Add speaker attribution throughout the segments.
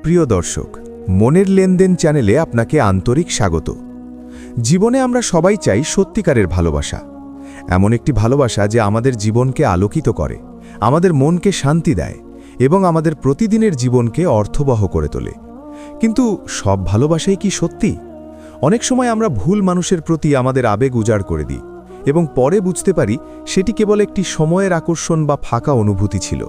Speaker 1: প্রিয় দর্শক, মনের লেনদেন চ্যানেলে আপনাকে আন্তরিক স্বাগত। জীবনে আমরা সবাই চাই সত্যিকারের ভালোবাসা, এমন একটি ভালোবাসা যে আমাদের জীবনকে আলোকিত করে, আমাদের মনকে শান্তি দেয় এবং আমাদের প্রতিদিনের জীবনকে অর্থবহ করে তোলে। কিন্তু সব ভালোবাসাই কি সত্যি? অনেক সময় আমরা ভুল মানুষের প্রতি আমাদের আবেগ উজাড় করে দিই এবং পরে বুঝতে পারি সেটি কেবল একটি সময়ের আকর্ষণ বা ফাঁকা অনুভূতি ছিল।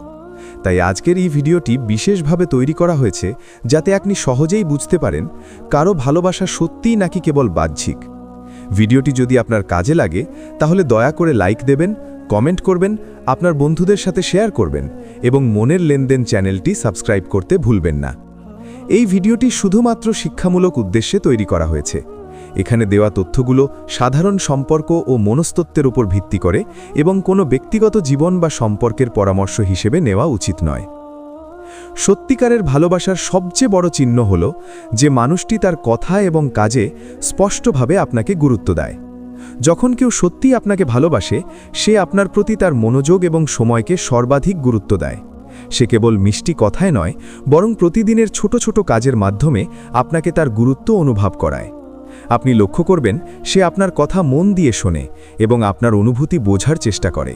Speaker 1: তাই আজকের এই ভিডিওটি বিশেষভাবে তৈরি করা হয়েছে যাতে আপনি সহজেই বুঝতে পারেন কারো ভালোবাসা সত্যিই নাকি কেবল বাহ্যিক। ভিডিওটি যদি আপনার কাজে লাগে তাহলে দয়া করে লাইক দেবেন, কমেন্ট করবেন, আপনার বন্ধুদের সাথে শেয়ার করবেন এবং মনের লেনদেন চ্যানেলটি সাবস্ক্রাইব করতে ভুলবেন না। এই ভিডিওটি শুধুমাত্র শিক্ষামূলক উদ্দেশ্যে তৈরি করা হয়েছে। এখানে দেওয়া তথ্যগুলো সাধারণ সম্পর্ক ও মনস্তত্ত্বের উপর ভিত্তি করে এবং কোনো ব্যক্তিগত জীবন বা সম্পর্কের পরামর্শ হিসেবে নেওয়া উচিত নয়। সত্যিকারের ভালোবাসার সবচেয়ে বড় চিহ্ন হল যে মানুষটি তার কথা এবং কাজে স্পষ্টভাবে আপনাকে গুরুত্ব দেয়। যখন কেউ সত্যিই আপনাকে ভালোবাসে, সে আপনার প্রতি তার মনোযোগ এবং সময়কে সর্বাধিক গুরুত্ব দেয়। সে কেবল মিষ্টি কথায় নয়, বরং প্রতিদিনের ছোট ছোট কাজের মাধ্যমে আপনাকে তার গুরুত্ব অনুভব করায়। আপনি লক্ষ্য করবেন সে আপনার কথা মন দিয়ে শোনে এবং আপনার অনুভূতি বোঝার চেষ্টা করে।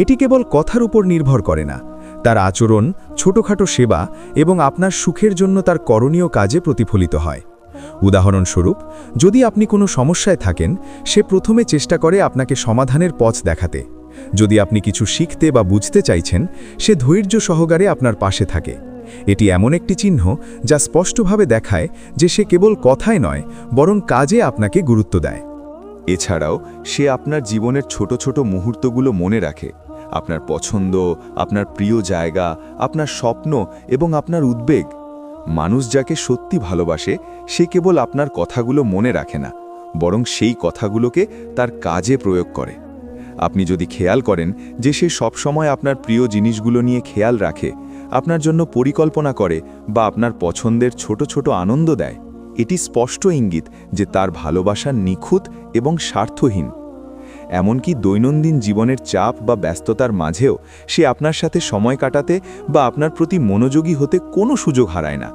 Speaker 1: এটি কেবল কথার উপর নির্ভর করে না, তার আচরণ, ছোটখাটো সেবা এবং আপনার সুখের জন্য তার করণীয় কাজে প্রতিফলিত হয়। উদাহরণস্বরূপ, যদি আপনি কোনো সমস্যায় থাকেন, সে প্রথমে চেষ্টা করে আপনাকে সমাধানের পথ দেখাতে। যদি আপনি কিছু শিখতে বা বুঝতে চাইছেন, সে ধৈর্য সহকারে আপনার পাশে থাকে। এটি এমন একটি চিহ্ন যা স্পষ্টভাবে দেখায় যে সে কেবল কথায় নয়, বরং কাজে আপনাকে গুরুত্ব দেয়।
Speaker 2: এছাড়াও সে আপনার জীবনের ছোট ছোট মুহূর্তগুলো মনে রাখে, আপনার পছন্দ, আপনার প্রিয় জায়গা, আপনার স্বপ্ন এবং আপনার উদ্বেগ। মানুষ যাকে সত্যি ভালোবাসে সে কেবল আপনার কথাগুলো মনে রাখে না, বরং সেই কথাগুলোকে তার কাজে প্রয়োগ করে। আপনি যদি খেয়াল করেন যে সে সবসময় আপনার প্রিয় জিনিসগুলো নিয়ে খেয়াল রাখে, আপনার জন্য পরিকল্পনা করে বা আপনার পছন্দের ছোট ছোট আনন্দ দেয়, এটি স্পষ্ট ইঙ্গিত যে তার ভালোবাসা নিখুঁত এবং স্বার্থহীন। এমনকি দৈনন্দিন জীবনের চাপ বা ব্যস্ততার মাঝেও সে আপনার সাথে সময় কাটাতে বা আপনার প্রতি মনোযোগী হতে কোনো সুযোগ হারায় না।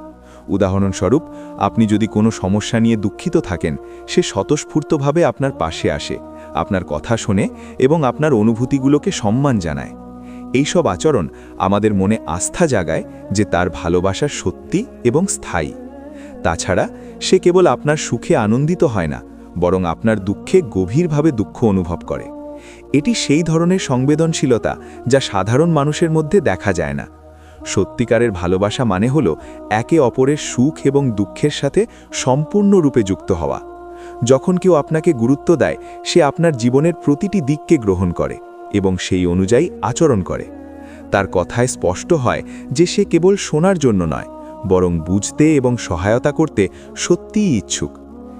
Speaker 2: উদাহরণস্বরূপ, আপনি যদি কোনো সমস্যা নিয়ে দুঃখিত থাকেন, সে স্বতঃস্ফূর্তভাবে আপনার পাশে আসে, আপনার কথা শোনে এবং আপনার অনুভূতিগুলোকে সম্মান জানায়। এইসব আচরণ আমাদের মনে আস্থা জাগায় যে তার ভালোবাসা সত্যি এবং স্থায়ী। তাছাড়া সে কেবল আপনার সুখে আনন্দিত হয় না, বরং আপনার দুঃখে গভীরভাবে দুঃখ অনুভব করে। এটি সেই ধরনের সংবেদনশীলতা যা সাধারণ মানুষের মধ্যে দেখা যায় না। সত্যিকারের ভালোবাসা মানে হল একে অপরের সুখ এবং দুঃখের সাথে সম্পূর্ণরূপে যুক্ত হওয়া। যখন কেউ আপনাকে গুরুত্ব দেয়, সে আপনার জীবনের প্রতিটি দিককে গ্রহণ করে এবং সেই অনুযায়ী আচরণ করে। তার কথায় স্পষ্ট হয় যে সে কেবল শোনার জন্য নয়, বরং বুঝতে এবং সহায়তা করতে সত্যিই ইচ্ছুক।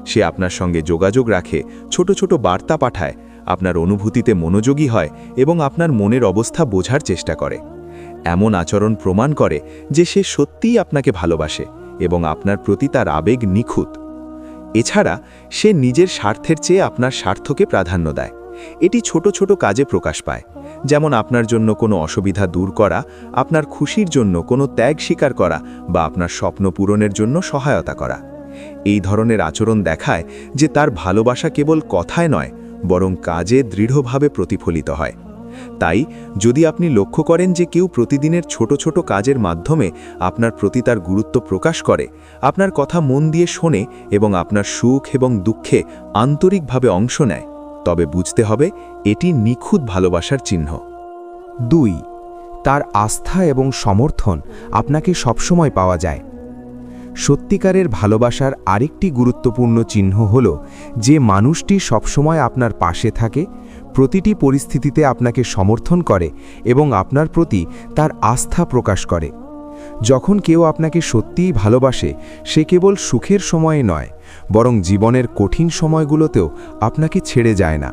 Speaker 2: সে আপনার সঙ্গে যোগাযোগ রাখে, ছোট ছোট বার্তা পাঠায়, আপনার অনুভূতিতে মনোযোগী হয় এবং আপনার মনের অবস্থা বোঝার চেষ্টা করে। এমন আচরণ প্রমাণ করে যে সে সত্যিই আপনাকে ভালোবাসে এবং আপনার প্রতি তার আবেগ নিখুঁত। এছাড়া সে নিজের স্বার্থের চেয়ে আপনার স্বার্থকে প্রাধান্য দেয়। এটি ছোট ছোট কাজে প্রকাশ পায়, যেমন আপনার জন্য কোনো অসুবিধা দূর করা, আপনার খুশির জন্য কোনো ত্যাগ স্বীকার করা বা আপনার স্বপ্ন পূরণের জন্য সহায়তা করা। এই ধরনের আচরণ দেখায় যে তার ভালোবাসা কেবল কথায় নয়, বরং কাজে দৃঢ়ভাবে প্রতিফলিত হয়। তাই যদি আপনি লক্ষ্য করেন যে কেউ প্রতিদিনের ছোট ছোট কাজের মাধ্যমে আপনার প্রতি তার গুরুত্ব প্রকাশ করে, আপনার কথা মন দিয়ে শোনে এবং আপনার সুখ এবং দুঃখে আন্তরিকভাবে অংশ নেয়, তবে বুঝতে হবে এটি নিখুঁত ভালোবাসার চিহ্ন।
Speaker 1: 2. তার আস্থা এবং সমর্থন আপনাকে সবসময় পাওয়া যায়। সত্যিকারের ভালোবাসার আরেকটি গুরুত্বপূর্ণ চিহ্ন হল যে মানুষটি সবসময় আপনার পাশে থাকে, প্রতিটি পরিস্থিতিতে আপনাকে সমর্থন করে এবং আপনার প্রতি তার আস্থা প্রকাশ করে। যখন কেউ আপনাকে সত্যিই ভালোবাসে, সে কেবল সুখের সময়ে নয়, বরং জীবনের কঠিন সময়গুলোতেও আপনাকে ছেড়ে যায় না।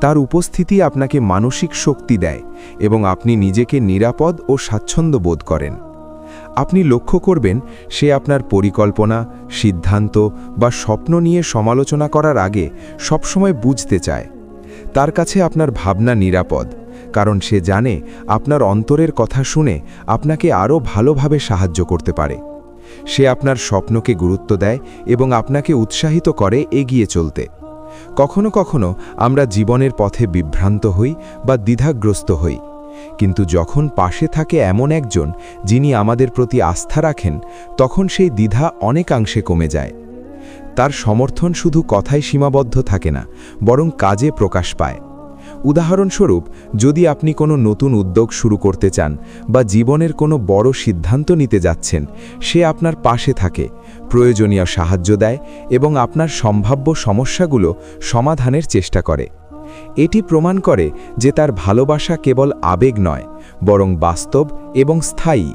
Speaker 1: তার উপস্থিতি আপনাকে মানসিক শক্তি দেয় এবং আপনি নিজেকে নিরাপদ ও স্বাচ্ছন্দ্য বোধ করেন। আপনি লক্ষ্য করবেন সে আপনার পরিকল্পনা, সিদ্ধান্ত বা স্বপ্ন নিয়ে সমালোচনা করার আগে সবসময় বুঝতে চায়। তার কাছে আপনার ভাবনা নিরাপদ, কারণ সে জানে আপনার অন্তরের কথা শুনে আপনাকে আরও ভালোভাবে সাহায্য করতে পারে। সে আপনার স্বপ্নকে গুরুত্ব দেয় এবং আপনাকে উৎসাহিত করে এগিয়ে চলতে। কখনো কখনো আমরা জীবনের পথে বিভ্রান্ত হই বা দ্বিধাগ্রস্ত হই, কিন্তু যখন পাশে থাকে এমন একজন যিনি আমাদের প্রতি আস্থা রাখেন, তখন সেই দ্বিধা অনেকাংশে কমে যায়। তার সমর্থন শুধু কথায় সীমাবদ্ধ থাকে না, বরং কাজে প্রকাশ পায়। উদাহরণস্বরূপ, যদি আপনি কোনো নতুন উদ্যোগ শুরু করতে চান বা জীবনের কোনো বড় সিদ্ধান্ত নিতে যাচ্ছেন, সে আপনার পাশে থাকে, প্রয়োজনীয় সাহায্য দেয় এবং আপনার সম্ভাব্য সমস্যাগুলো সমাধানের চেষ্টা করে। এটি প্রমাণ করে যে তার ভালোবাসা কেবল আবেগ নয়, বরং বাস্তব এবং স্থায়ী।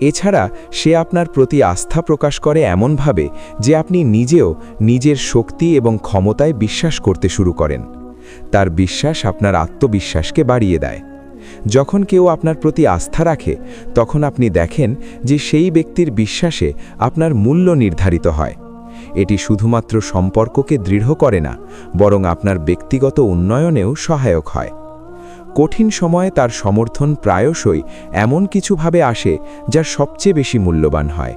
Speaker 1: এছাড়া সে আপনার প্রতি আস্থা প্রকাশ করে এমনভাবে যে আপনি নিজেও নিজের শক্তি এবং ক্ষমতায় বিশ্বাস করতে শুরু করেন। তার বিশ্বাস আপনার আত্মবিশ্বাসকে বাড়িয়ে দেয়। যখন কেউ আপনার প্রতি আস্থা রাখে, তখন আপনি দেখেন যে সেই ব্যক্তির বিশ্বাসে আপনার মূল্য নির্ধারিত হয়। এটি শুধুমাত্র সম্পর্ককে দৃঢ় করে না, বরং আপনার ব্যক্তিগত উন্নয়নেও সহায়ক হয়। কঠিন সময়ে তার সমর্থন প্রায়শই এমন কিছুভাবে আসে যা সবচেয়ে বেশি মূল্যবান হয়।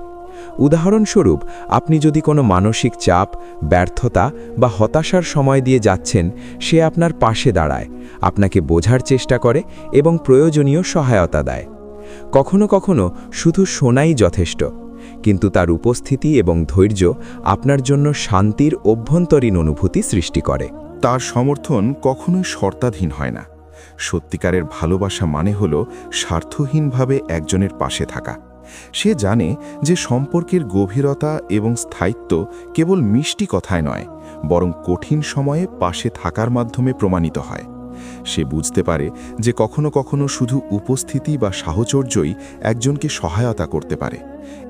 Speaker 1: উদাহরণস্বরূপ, আপনি যদি কোনো মানসিক চাপ, ব্যর্থতা বা হতাশার সময় দিয়ে যাচ্ছেন, সে আপনার পাশে দাঁড়ায়, আপনাকে বোঝার চেষ্টা করে এবং প্রয়োজনীয় সহায়তা দেয়। কখনো কখনো শুধু শোনাই যথেষ্ট, কিন্তু তার উপস্থিতি এবং ধৈর্য আপনার জন্য শান্তির অভ্যন্তরীণ অনুভূতি সৃষ্টি করে।
Speaker 3: তার সমর্থন কখনোই শর্তাধীন হয় না। সত্যিকারের ভালোবাসা মানে হল স্বার্থহীনভাবে একজনের পাশে থাকা। সে জানে যে সম্পর্কের গভীরতা এবং স্থায়িত্ব কেবল মিষ্টি কথায় নয়, বরং কঠিন সময়ে পাশে থাকার মাধ্যমে প্রমাণিত হয়। সে বুঝতে পারে যে কখনো কখনো শুধু উপস্থিতি বা সাহচর্যই একজনকে সহায়তা করতে পারে,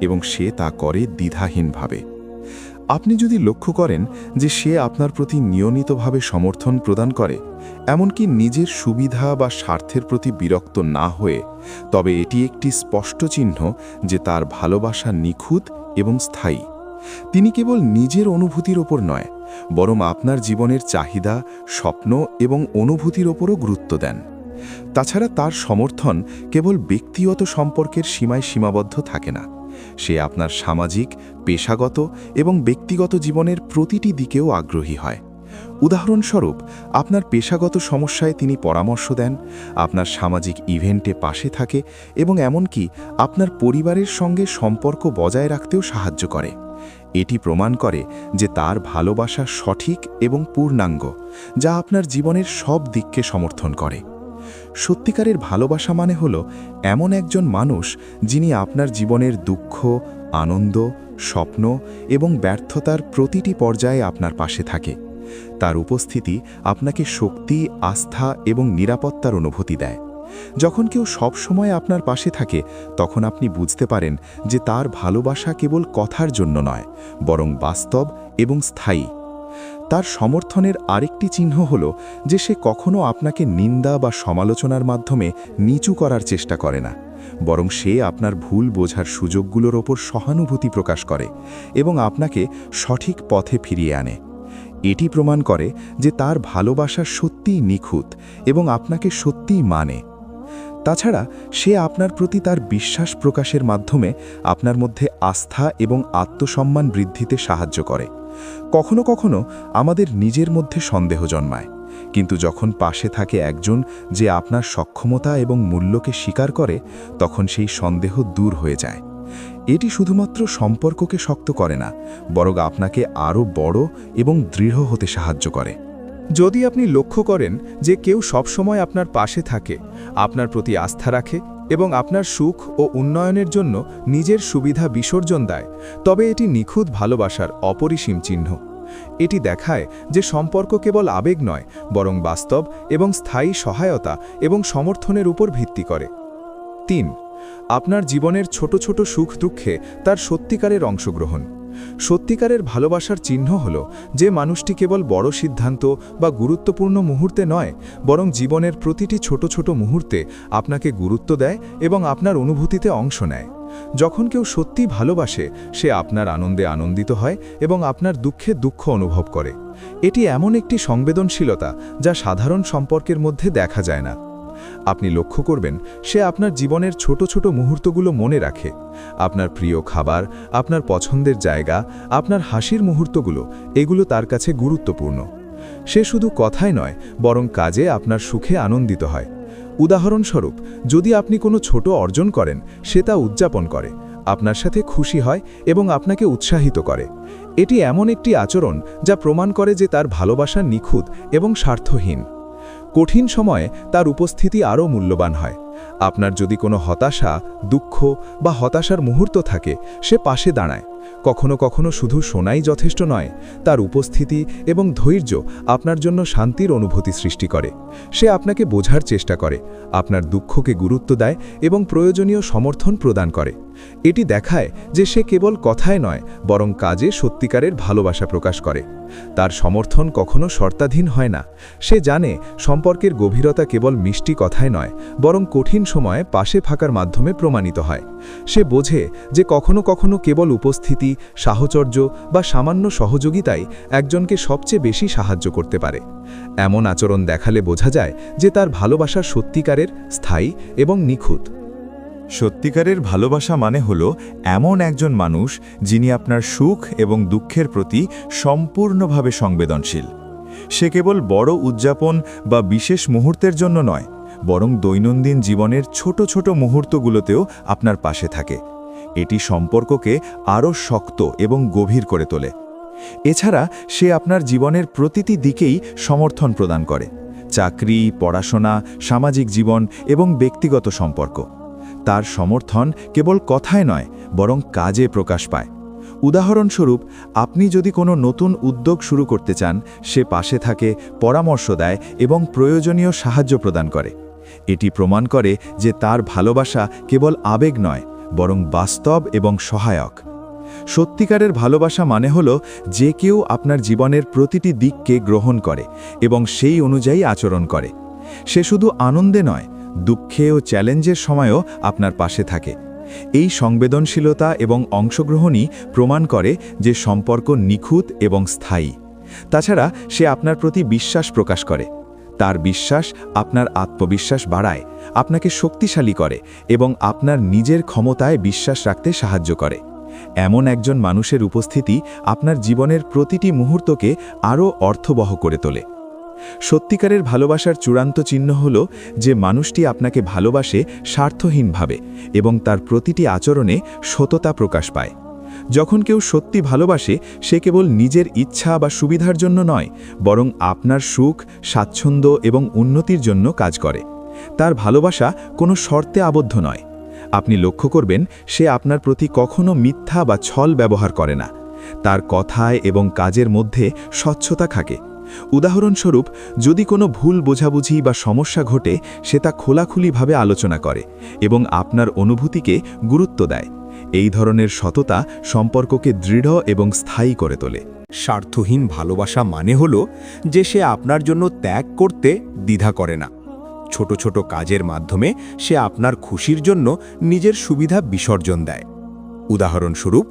Speaker 3: এবং সে তা করে দ্বিধাহীনভাবে। আপনি যদি লক্ষ্য করেন যে সে আপনার প্রতি নিয়মিতভাবে সমর্থন প্রদান করে, এমনকি নিজের সুবিধা বা স্বার্থের প্রতি বিরক্ত না হয়ে, তবে এটি একটি স্পষ্ট চিহ্ন যে তার ভালোবাসা নিখুঁত এবং স্থায়ী। তিনি কেবল নিজের অনুভূতির ওপর নয়, বরং আপনার জীবনের চাহিদা, স্বপ্ন এবং অনুভূতির ওপরও গুরুত্ব দেন। তাছাড়া তার সমর্থন কেবল ব্যক্তিগত সম্পর্কের সীমায় সীমাবদ্ধ থাকে না। সে আপনার সামাজিক, পেশাগত এবং ব্যক্তিগত জীবনের প্রতিটি দিকেও আগ্রহী হয়। উদাহরণস্বরূপ, আপনার পেশাগত সমস্যায় তিনি পরামর্শ দেন, আপনার সামাজিক ইভেন্টে পাশে থাকে এবং এমনকি আপনার পরিবারের সঙ্গে সম্পর্ক বজায় রাখতেও সাহায্য করে। এটি প্রমাণ করে যে তার ভালোবাসা সঠিক এবং পূর্ণাঙ্গ, যা আপনার জীবনের সব দিককে সমর্থন করে। সত্যিকারের ভালোবাসা মানে হল এমন একজন মানুষ যিনি আপনার জীবনের দুঃখ, আনন্দ, স্বপ্ন এবং ব্যর্থতার প্রতিটি পর্যায়ে আপনার পাশে থাকে। তার উপস্থিতি আপনাকে শক্তি, আস্থা এবং নিরাপত্তার অনুভূতি দেয়। যখন কেউ সব সময় আপনার পাশে থাকে, তখন আপনি বুঝতে পারেন যে তার ভালোবাসা কেবল কথার জন্য নয়, বরং বাস্তব এবং স্থায়ী। তার সমর্থনের আরেকটি চিহ্ন হল যে সে কখনো আপনাকে নিন্দা বা সমালোচনার মাধ্যমে নিচু করার চেষ্টা করে না, বরং সে আপনার ভুল বোঝার সুযোগগুলোর ওপর সহানুভূতি প্রকাশ করে এবং আপনাকে সঠিক পথে ফিরিয়ে আনে। এটি প্রমাণ করে যে তার ভালোবাসা সত্যিই নিখুঁত এবং আপনাকে সত্যিই মানে। তাছাড়া সে আপনার প্রতি তার বিশ্বাস প্রকাশের মাধ্যমে আপনার মধ্যে আস্থা এবং আত্মসম্মান বৃদ্ধিতে সাহায্য করে। কখনো কখনো আমাদের নিজের মধ্যে সন্দেহ জন্মায়, কিন্তু যখন পাশে থাকে একজন যে আপনার সক্ষমতা এবং মূল্যকে স্বীকার করে, তখন সেই সন্দেহ দূর হয়ে যায়। এটি শুধুমাত্র সম্পর্ককে শক্ত করে না, বরং আপনাকে আরও বড় এবং দৃঢ় হতে সাহায্য করে।
Speaker 1: যদি আপনি লক্ষ্য করেন যে কেউ সবসময় আপনার পাশে থাকে, আপনার প্রতি আস্থা রাখে এবং আপনার সুখ ও উন্নয়নের জন্য নিজের সুবিধা বিসর্জন দেয়, তবে এটি নিখুঁত ভালোবাসার অপরিসীম চিহ্ন। এটি দেখায় যে সম্পর্ক কেবল আবেগ নয়, বরং বাস্তব এবং স্থায়ী সহায়তা এবং সমর্থনের উপর ভিত্তি করে। 3. আপনার জীবনের ছোট ছোট সুখ দুঃখে তার সত্যিকারের অংশগ্রহণ। সত্যিকারের ভালোবাসার চিহ্ন হল যে মানুষটি কেবল বড় সিদ্ধান্ত বা গুরুত্বপূর্ণ মুহূর্তে নয়, বরং জীবনের প্রতিটি ছোট ছোট মুহূর্তে আপনাকে গুরুত্ব দেয় এবং আপনার অনুভূতিতে অংশ নেয়। যখন কেউ সত্যি ভালোবাসে, সে আপনার আনন্দে আনন্দিত হয় এবং আপনার দুঃখে দুঃখ অনুভব করে। এটি এমন একটি সংবেদনশীলতা যা সাধারণ সম্পর্কের মধ্যে দেখা যায় না। আপনি লক্ষ্য করবেন সে আপনার জীবনের ছোট ছোট মুহূর্তগুলো মনে রাখে। আপনার প্রিয় খাবার, আপনার পছন্দের জায়গা, আপনার হাসির মুহূর্তগুলো, এগুলো তার কাছে গুরুত্বপূর্ণ। সে শুধু কথায় নয়, বরং কাজে আপনার সুখে আনন্দিত হয়। উদাহরণস্বরূপ, যদি আপনি কোনো ছোট অর্জন করেন, সে তা উদযাপন করে, আপনার সাথে খুশি হয় এবং আপনাকে উৎসাহিত করে। এটি এমন একটি আচরণ যা প্রমাণ করে যে তার ভালোবাসা নিখুঁত এবং স্বার্থহীন। কঠিন সময়ে তার উপস্থিতি আরও মূল্যবান হয়। আপনার যদি কোনো হতাশা, দুঃখ বা হতাশার মুহূর্ত থাকে, সে পাশে দাঁড়ায়। কখনো কখনো শুধু শোনাই যথেষ্ট নয়, তার উপস্থিতি এবং ধৈর্য আপনার জন্য শান্তির অনুভূতি সৃষ্টি করে। সে আপনাকে বোঝার চেষ্টা করে, আপনার দুঃখকে গুরুত্ব দেয় এবং প্রয়োজনীয় সমর্থন প্রদান করে। এটি দেখায় যে সে কেবল কথায় নয়, বরং কাজে সত্যিকারের ভালোবাসা প্রকাশ করে। তার সমর্থন কখনো শর্তাধীন হয় না। সে জানে সম্পর্কের গভীরতা কেবল মিষ্টি কথায় নয়, বরং কঠিন সময়ে পাশে থাকার মাধ্যমে প্রমাণিত হয়। সে বোঝে যে কখনো কখনো কেবল উপস্থিতি, সাহচর্য বা সামান্য সহযোগিতাই একজনকে সবচেয়ে বেশি সাহায্য করতে পারে। এমন আচরণ দেখালে বোঝা যায় যে তার ভালোবাসা সত্যিকারের, স্থায়ী এবং নিখুঁত।
Speaker 2: সত্যিকারের ভালোবাসা মানে হলো এমন একজন মানুষ যিনি আপনার সুখ এবং দুঃখের প্রতি সম্পূর্ণভাবে সংবেদনশীল। সে কেবল বড় উদযাপন বা বিশেষ মুহূর্তের জন্য নয়, বরং দৈনন্দিন জীবনের ছোট ছোট মুহূর্তগুলোতেও আপনার পাশে থাকে। এটি সম্পর্ককে আরও শক্ত এবং গভীর করে তোলে। এছাড়া সে আপনার জীবনের প্রতিটি দিকেই সমর্থন প্রদান করে: চাকরি, পড়াশোনা, সামাজিক জীবন এবং ব্যক্তিগত সম্পর্ক। তার সমর্থন কেবল কথায় নয়, বরং কাজে প্রকাশ পায়। উদাহরণস্বরূপ, আপনি যদি কোনো নতুন উদ্যোগ শুরু করতে চান, সে পাশে থাকে, পরামর্শ দেয় এবং প্রয়োজনীয় সাহায্য প্রদান করে। এটি প্রমাণ করে যে তার ভালোবাসা কেবল আবেগ নয়, বরং বাস্তব এবং সহায়ক। সত্যিকারের ভালোবাসা মানে হলো যে কেউ আপনার জীবনের প্রতিটি দিককে গ্রহণ করে এবং সেই অনুযায়ী আচরণ করে। সে শুধু আনন্দে নয়, দুঃখে ও চ্যালেঞ্জের সময়ও আপনার পাশে থাকে। এই সংবেদনশীলতা এবং অংশগ্রহণই প্রমাণ করে যে সম্পর্ক নিখুঁত এবং স্থায়ী। তাছাড়া সে আপনার প্রতি বিশ্বাস প্রকাশ করে। তার বিশ্বাস আপনার আত্মবিশ্বাস বাড়ায়, আপনাকে শক্তিশালী করে এবং আপনার নিজের ক্ষমতায় বিশ্বাস রাখতে সাহায্য করে। এমন একজন মানুষের উপস্থিতি আপনার জীবনের প্রতিটি মুহূর্তকে আরও অর্থবহ করে তোলে। সত্যিকারের ভালোবাসার চূড়ান্ত চিহ্ন হল যে মানুষটি আপনাকে ভালোবাসে স্বার্থহীনভাবে এবং তার প্রতিটি আচরণে সততা প্রকাশ পায়। যখন কেউ সত্যি ভালোবাসে, সে কেবল নিজের ইচ্ছা বা সুবিধার জন্য নয়, বরং আপনার সুখ, স্বাচ্ছন্দ্য এবং উন্নতির জন্য কাজ করে। তার ভালোবাসা কোনো শর্তে আবদ্ধ নয়। আপনি লক্ষ্য করবেন সে আপনার প্রতি কখনো মিথ্যা বা ছল ব্যবহার করে না। তার কথায় এবং কাজের মধ্যে স্বচ্ছতা থাকে। উদাহরণস্বরূপ, যদি কোনো ভুল বোঝাবুঝি বা সমস্যা ঘটে, সে তা খোলাখুলিভাবে আলোচনা করে এবং আপনার অনুভূতিকে গুরুত্ব দেয়। এই ধরনের সততা সম্পর্ককে দৃঢ় এবং স্থায়ী করে তোলে।
Speaker 4: স্বার্থহীন ভালোবাসা মানে হলো যে সে আপনার জন্য ত্যাগ করতে দ্বিধা করে না। ছোট ছোট কাজের মাধ্যমে সে আপনার খুশির জন্য নিজের সুবিধা বিসর্জন দেয়। উদাহরণস্বরূপ,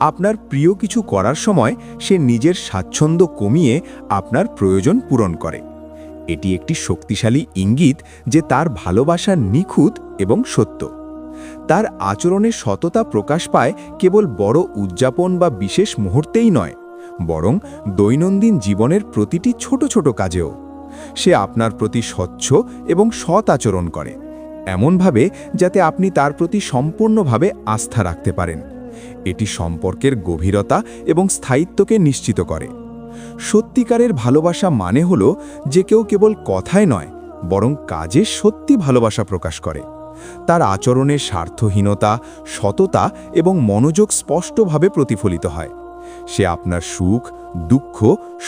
Speaker 4: আপনার প্রিয় কিছু করার সময় সে নিজের স্বাচ্ছন্দ্য কমিয়ে আপনার প্রয়োজন পূরণ করে। এটি একটি শক্তিশালী ইঙ্গিত যে তার ভালোবাসা নিখুঁত এবং সত্য। তার আচরণে সততা প্রকাশ পায় কেবল বড় উদযাপন বা বিশেষ মুহূর্তেই নয়, বরং দৈনন্দিন জীবনের প্রতিটি ছোট ছোট কাজেও। সে আপনার প্রতি স্বচ্ছ এবং সৎ আচরণ করে, এমনভাবে যাতে আপনি তার প্রতি সম্পূর্ণভাবে আস্থা রাখতে পারেন। এটি সম্পর্কের গভীরতা এবং স্থায়িত্বকে নিশ্চিত করে। সত্যিকারের ভালোবাসা মানে হলো যে কেউ কেবল কথায় নয়, বরং কাজে সত্যি ভালোবাসা প্রকাশ করে। তার আচরণে স্বার্থহীনতা, সততা এবং মনোযোগ স্পষ্টভাবে প্রতিফলিত হয়। সে আপনার সুখ, দুঃখ,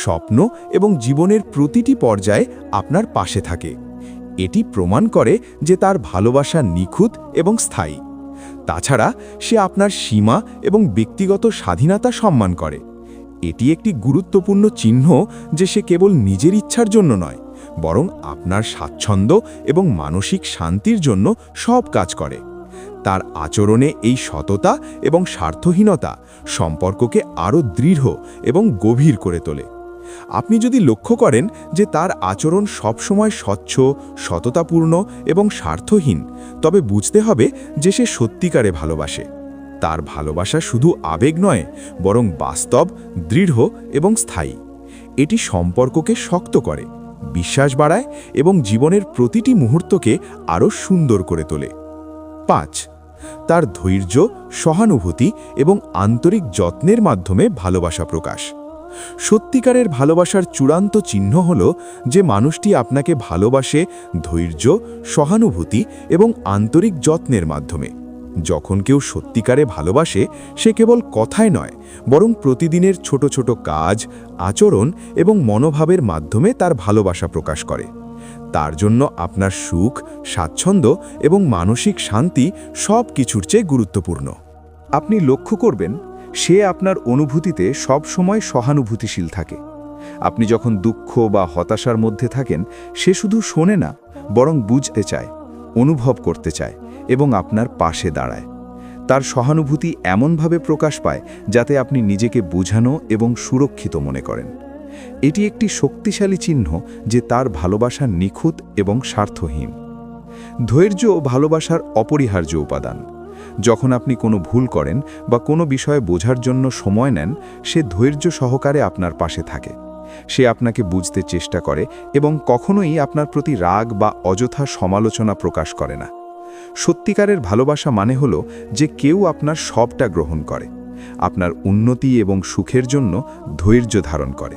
Speaker 4: স্বপ্ন এবং জীবনের প্রতিটি পর্যায়ে আপনার পাশে থাকে। এটি প্রমাণ করে যে তার ভালোবাসা নিখুঁত এবং স্থায়ী। তাছাড়া সে আপনার সীমা এবং ব্যক্তিগত স্বাধীনতা সম্মান করে। এটি একটি গুরুত্বপূর্ণ চিহ্ন যে সে কেবল নিজের ইচ্ছার জন্য নয়, বরং আপনার স্বাচ্ছন্দ্য এবং মানসিক শান্তির জন্য সব কাজ করে। তার আচরণে এই সততা এবং স্বার্থহীনতা সম্পর্ককে আরও দৃঢ় এবং গভীর করে তোলে। আপনি যদি লক্ষ্য করেন যে তার আচরণ সবসময় স্বচ্ছ, সততাপূর্ণ এবং স্বার্থহীন, তবে বুঝতে হবে যে সে সত্যিকারে ভালোবাসে। তার ভালোবাসা শুধু আবেগ নয়, বরং বাস্তব, দৃঢ় এবং স্থায়ী। এটি সম্পর্ককে শক্ত করে, বিশ্বাস বাড়ায় এবং জীবনের প্রতিটি মুহূর্তকে আরও সুন্দর করে তোলে। 5. তার ধৈর্য, সহানুভূতি এবং আন্তরিক যত্নের মাধ্যমে ভালোবাসা প্রকাশ। সত্যিকারের ভালোবাসার চূড়ান্ত চিহ্ন হল যে মানুষটি আপনাকে ভালোবাসে ধৈর্য, সহানুভূতি এবং আন্তরিক যত্নের মাধ্যমে। যখন কেউ সত্যিকারে ভালোবাসে, সে কেবল কথায় নয়, বরং প্রতিদিনের ছোট ছোট কাজ, আচরণ এবং মনোভাবের মাধ্যমে তার ভালোবাসা প্রকাশ করে। তার জন্য আপনার সুখ, স্বাচ্ছন্দ্য এবং মানসিক শান্তি সব কিছুর চেয়ে গুরুত্বপূর্ণ।
Speaker 1: আপনি লক্ষ্য করবেন সে আপনার অনুভূতিতে সব সময় সহানুভূতিশীল থাকে। আপনি যখন দুঃখ বা হতাশার মধ্যে থাকেন, সে শুধু শোনে না, বরং বুঝতে চায়, অনুভব করতে চায় এবং আপনার পাশে দাঁড়ায়। তার সহানুভূতি এমনভাবে প্রকাশ পায় যাতে আপনি নিজেকে বোঝানো এবং সুরক্ষিত মনে করেন। এটি একটি শক্তিশালী চিহ্ন যে তার ভালোবাসা নিখুঁত এবং স্বার্থহীন। ধৈর্য ভালোবাসার অপরিহার্য উপাদান। যখন আপনি কোনো ভুল করেন বা কোনো বিষয়ে বোঝার জন্য সময় নেন, সে ধৈর্য সহকারে আপনার পাশে থাকে। সে আপনাকে বুঝতে চেষ্টা করে এবং কখনোই আপনার প্রতি রাগ বা অযথা সমালোচনা প্রকাশ করে না। সত্যিকারের ভালোবাসা মানে হলো যে কেউ আপনার সবটা গ্রহণ করে, আপনার উন্নতি এবং সুখের জন্য ধৈর্য ধারণ করে।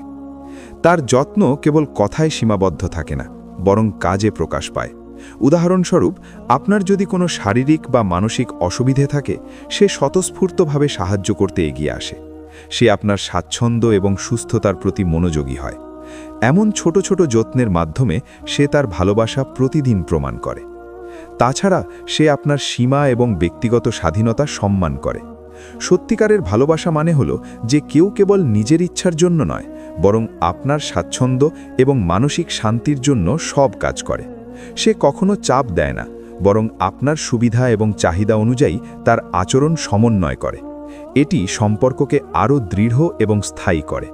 Speaker 1: তার যত্ন কেবল কথায় সীমাবদ্ধ থাকে না, বরং কাজে প্রকাশ পায়। উদাহরণস্বরূপ, আপনার যদি কোনো শারীরিক বা মানসিক অসুবিধে থাকে, সে স্বতঃস্ফূর্তভাবে সাহায্য করতে এগিয়ে আসে। সে আপনার স্বাচ্ছন্দ্য এবং সুস্থতার প্রতি মনোযোগী হয়। এমন ছোট ছোট যত্নের মাধ্যমে সে তার ভালোবাসা প্রতিদিন প্রমাণ করে। তাছাড়া সে আপনার সীমা এবং ব্যক্তিগত স্বাধীনতা সম্মান করে। সত্যিকারের ভালোবাসা মানে হলো যে কেউ কেবল নিজের ইচ্ছার জন্য নয়, বরং আপনার স্বাচ্ছন্দ্য এবং মানসিক শান্তির জন্য সব কাজ করে। সে কখনো চাপ দেয় না, বরং আপনার সুবিধা এবং চাহিদা অনুযায়ী তার আচরণ সমন্বয় করে। এটি সম্পর্ককে আরও দৃঢ় এবং স্থায়ী করে।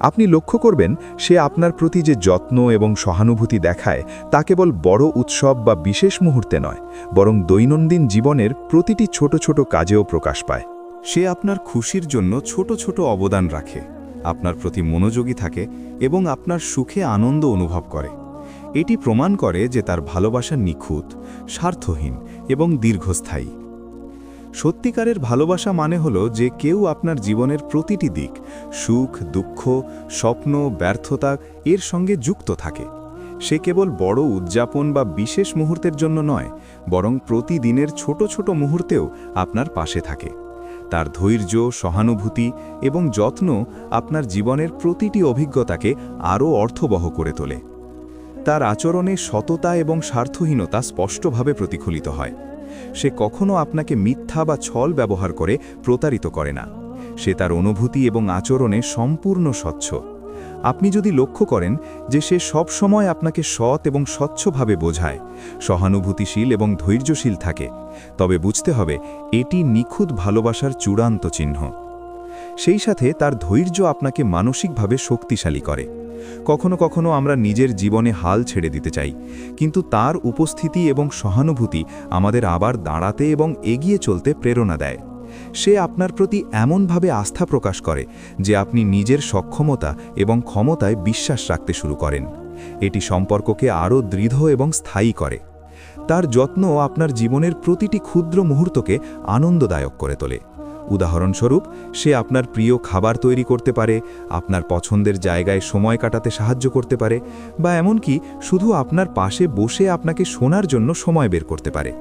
Speaker 1: আপনি লক্ষ্য করবেন সে আপনার প্রতি যে যত্ন এবং সহানুভূতি দেখায় তা কেবল বড় উৎসব বা বিশেষ মুহূর্তে নয়, বরং দৈনন্দিন জীবনের প্রতিটি ছোট ছোট কাজেও প্রকাশ পায়।
Speaker 4: সে আপনার খুশির জন্য ছোট ছোট অবদান রাখে, আপনার প্রতি মনোযোগী থাকে এবং আপনার সুখে আনন্দ অনুভব করে। এটি প্রমাণ করে যে তার ভালোবাসা নিখুঁত, স্বার্থহীন এবং দীর্ঘস্থায়ী। সত্যিকারের ভালোবাসা মানে হলো যে কেউ আপনার জীবনের প্রতিটি দিক, সুখ, দুঃখ, স্বপ্ন, ব্যর্থতা এর সঙ্গে যুক্ত থাকে। সে কেবল বড় উদযাপন বা বিশেষ মুহূর্তের জন্য নয়, বরং প্রতিদিনের ছোট ছোট মুহূর্তেও আপনার পাশে থাকে। তার ধৈর্য, সহানুভূতি এবং যত্ন আপনার জীবনের প্রতিটি অভিজ্ঞতাকে আরও অর্থবহ করে তোলে। তার আচরণে সততা এবং স্বার্থহীনতা স্পষ্টভাবে প্রতিফলিত হয়। সে কখনো আপনাকে মিথ্যা বা ছল ব্যবহার করে প্রতারিত করে না। সে তার অনুভূতি এবং আচরণে সম্পূর্ণ স্বচ্ছ। আপনি যদি লক্ষ্য করেন যে সে সব সময় আপনাকে সৎ এবং স্বচ্ছভাবে বোঝায়, সহানুভূতিশীল এবং ধৈর্যশীল থাকে, তবে বুঝতে হবে এটি নিখুঁত ভালোবাসার চূড়ান্ত চিহ্ন। সেই সাথে তার ধৈর্য আপনাকে মানসিকভাবে শক্তিশালী করে। কখনো কখনো আমরা নিজের জীবনে হাল ছেড়ে দিতে চাই, কিন্তু তার উপস্থিতি এবং সহানুভূতি আমাদের আবার দাঁড়াতে এবং এগিয়ে চলতে প্রেরণা দেয়। সে আপনার প্রতি এমনভাবে আস্থা প্রকাশ করে যে আপনি নিজের সক্ষমতা এবং ক্ষমতায় বিশ্বাস রাখতে শুরু করেন। এটি সম্পর্ককে আরও দৃঢ় এবং স্থায়ী করে। তার যত্ন আপনার জীবনের প্রতিটি ক্ষুদ্র মুহূর্তকে আনন্দদায়ক করে তোলে। উদাহরণস্বরূপ, সে আপনার প্রিয় খাবার তৈরি করতে পারে, আপনার পছন্দের জায়গায় সময় কাটাতে সাহায্য করতে পারে, বা এমনকি শুধু আপনার পাশে বসে আপনাকে শোনার জন্য সময় বের করতে পারে।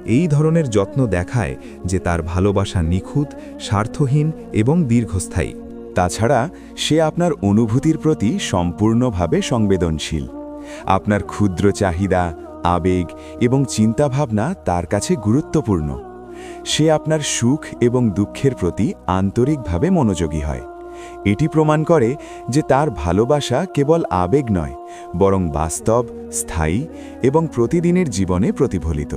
Speaker 4: এই ধরনের যত্ন দেখায় যে তার ভালোবাসা নিখুঁত, স্বার্থহীন এবং দীর্ঘস্থায়ী।
Speaker 5: তাছাড়া সে আপনার অনুভূতির প্রতি সম্পূর্ণভাবে সংবেদনশীল। আপনার ক্ষুদ্র চাহিদা, আবেগ এবং চিন্তাভাবনা তার কাছে গুরুত্বপূর্ণ। সে আপনার সুখ এবং দুঃখের প্রতি আন্তরিকভাবে মনোযোগী হয়। এটি প্রমাণ করে যে তার ভালোবাসা কেবল আবেগ নয়, বরং বাস্তব, স্থায়ী এবং প্রতিদিনের জীবনে প্রতিফলিত।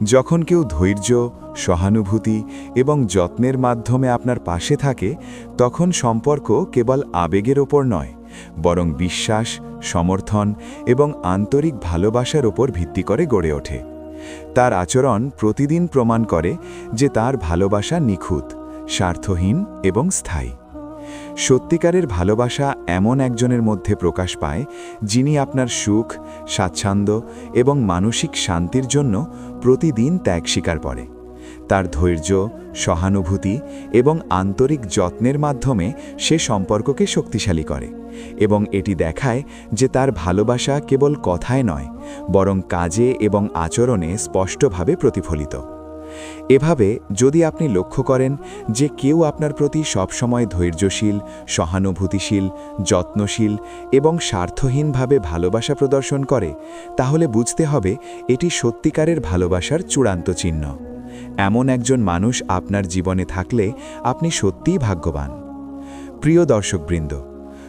Speaker 5: যখন কেউ ধৈর্য, সহানুভূতি এবং যত্নের মাধ্যমে আপনার পাশে থাকে, তখন সম্পর্ক কেবল আবেগের ওপর নয়, বরং বিশ্বাস, সমর্থন এবং আন্তরিক ভালোবাসার উপর ভিত্তি করে গড়ে ওঠে। তার আচরণ প্রতিদিন প্রমাণ করে যে তার ভালোবাসা নিখুঁত, স্বার্থহীন এবং স্থায়ী। সত্যিকারের ভালোবাসা এমন একজনের মধ্যে প্রকাশ পায় যিনি আপনার সুখ, স্বাচ্ছন্দ্য এবং মানসিক শান্তির জন্য প্রতিদিন ত্যাগ স্বীকার করে। তার ধৈর্য, সহানুভূতি এবং আন্তরিক যত্নের মাধ্যমে সে সম্পর্ককে শক্তিশালী করে এবং এটি দেখায় যে তার ভালোবাসা কেবল কথায় নয়, বরং কাজে এবং আচরণে স্পষ্টভাবে প্রতিফলিত। এভাবে যদি আপনি লক্ষ্য করেন যে কেউ আপনার প্রতি সবসময় ধৈর্যশীল, সহানুভূতিশীল, যত্নশীল এবং স্বার্থহীনভাবে ভালোবাসা প্রদর্শন করে, তাহলে বুঝতে হবে এটি সত্যিকারের ভালোবাসার চূড়ান্ত চিহ্ন। এমন একজন মানুষ আপনার জীবনে থাকলে আপনি সত্যিই ভাগ্যবান। প্রিয় দর্শকবৃন্দ,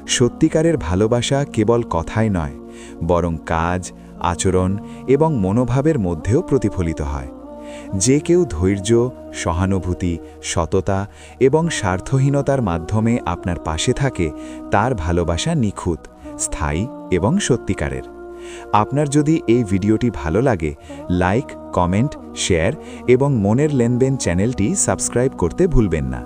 Speaker 5: সত্যিকারের ভালোবাসা কেবল কথায় নয়, বরং কাজ, আচরণ এবং মনোভাবের মধ্যেও প্রতিফলিত হয়। যে কেউ ধৈর্য, সহানুভূতি, সততা এবং স্বার্থহীনতার মাধ্যমে আপনার পাশে থাকে, তার ভালোবাসা নিখুঁত, স্থায়ী এবং সত্যিকারের। আপনার যদি এই ভিডিওটি ভালো লাগে, লাইক, কমেন্ট, শেয়ার এবং মনের লেনদেন চ্যানেলটি সাবস্ক্রাইব করতে ভুলবেন না।